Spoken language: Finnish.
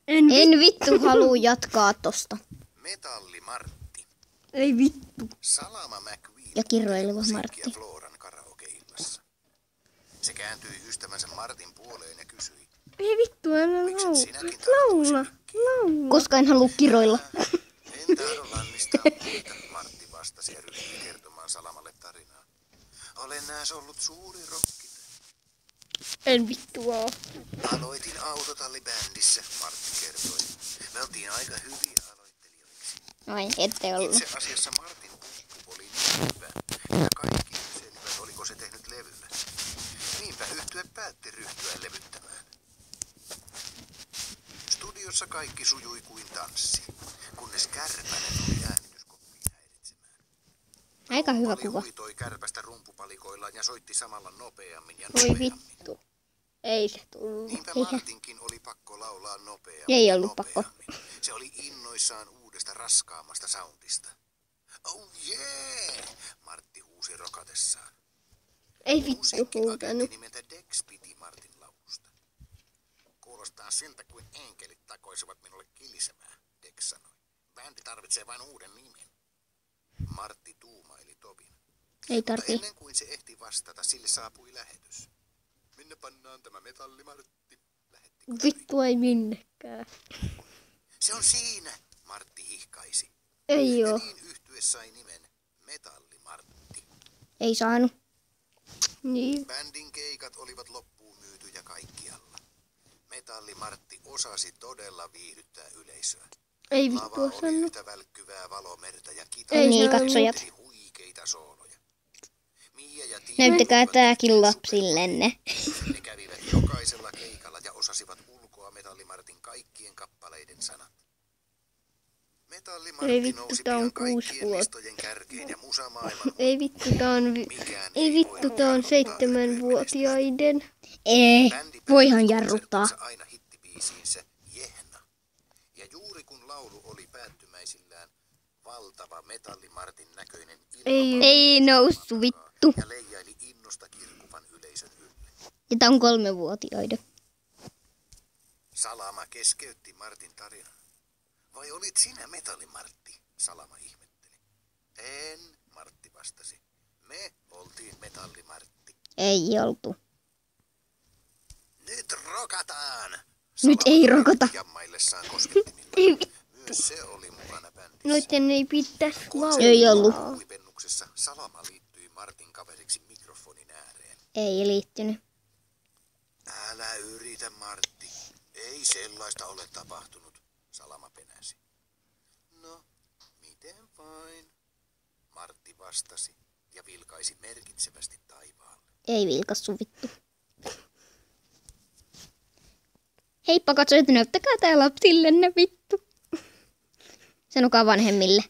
En vittu halua jatkaa tosta. Metalli Martti. Ei vittu. Salama McQueen. Ja kirjoileva Martti. Floran karaokeillassa. Se kääntyi ystävänsä Martin puoleen ja kysyi. Ei vittu, älä Mikset sinäkin laula. Koska en halua kiroilla. En tahdo lannistaa muita, Martti vastasi ja ryhtyi kertomaan Salamalle tarinaa. Olen nääs ollut suuri rokkina. En vittu oo. Aloitin autotallibändissä, Martti kertoi. Me oltiin aika hyviä aloittelijoiksi. Ai, ette ollut. Itse asiassa Martin pukku oli niin hyvä, että kaikki kyselivät, oliko se tehnyt levyllä. Niinpä yhtye päätti ryhtyä levyttämään. Studiossa kaikki sujui kuin tanssi, kunnes Kärpänen tuli äänityskoppiin häiritsemään. Aika hyvä Rumpali kuva. huitoi Kärpästä rumpupalikoillaan ja soitti samalla nopeammin ja Voi nopeammin. vittu. Ei se tullut. Niinpä Eikä. Martinkin oli pakko laulaa nopeammin. Ei ja ollut pakko. nopeammin. Se oli innoissaan uudesta raskaammasta soundista. Oh yeah! Martti huusi rokatessaan. Ei vittu Musiikkiagentti huutanut. nimeltä Dex piti Martin laulusta. Kuulostaa siltä, kuin enkelit takoisivat minulle kilisemään, Dex sanoi. Bändi tarvitsee vain uuden nimen. Martti tuumaili tovin. Ei Mutta tarvii. ennen kuin se ehti vastata, sille saapui lähetys. Minne pannaan tämä metalli, Martti? Lähetti kaveri. Vittu ei minnekään. Se on siinä, Martti hihkaisi. Ei Ja oo. niin yhtye sai nimen Metalli Martti. Ei saanut. Niin. Bändin keikat olivat loppuun myytyjä kaikkialla. Metalli Martti osasi todella viihdyttää yleisöä. Ei Lava vittu oli osannut. yhtä välkkyvää valomerta ja Ei kitarat Niin, saanut. katsojat. teki huikeita sooloja. Mia ja Tiina Näyttäkää olivat tääkin yhteen lapsillenne. superkoneet. Ne kävivät jokaisella keikalla ja osasivat ulkoa Metalli Martin kaikkien kappaleiden sanat. Metalli Ei Martti vittu, nousi tää on pian 6 kaikkien vuotta. listojen kärkeen ja musamaailman Ei vittu, tää on... mikään Ei vittu, tää on voinut jarruttaa 7-vuotiaiden. Ei, Bändi voihan päätti jarruttaa. konserttinsa aina hittibiisiinsä Jehna. Ja juuri kun laulu oli päättymäisillään, valtava Metalli Martin näköinen Ei. Ei noussut vittu. ja leijaili innosta kirkuvan yleisön ylle. Ja tää on 3-vuotiaiden. Salama keskeytti Martin tarinan. Vai olit sinä Metalli Martti? Salama ihmetteli. En, Martti vastasi. Me oltiin Metalli Martti. Ei oltu. Nyt rokataan! Nyt ei rokota. Jammaillessaan koskettimilla. Ei vittu. Myös se oli mukana bändissä. Noitten ei pitäis Ei ollut. laulaa. Huipennuksessa Salama liittyi Martin kaveriksi mikrofonin ääreen. Ei liittynyt. Älä yritä, Martti. Ei sellaista ole tapahtunut, Salama penäsi. No, miten vain? Martti vastasi ja vilkaisi merkitsevästi taivaalle. Ei vilkassu vittu. Heippa katsojat, näyttäkää tää lapsillenne vittu. Sanokaa vanhemmille.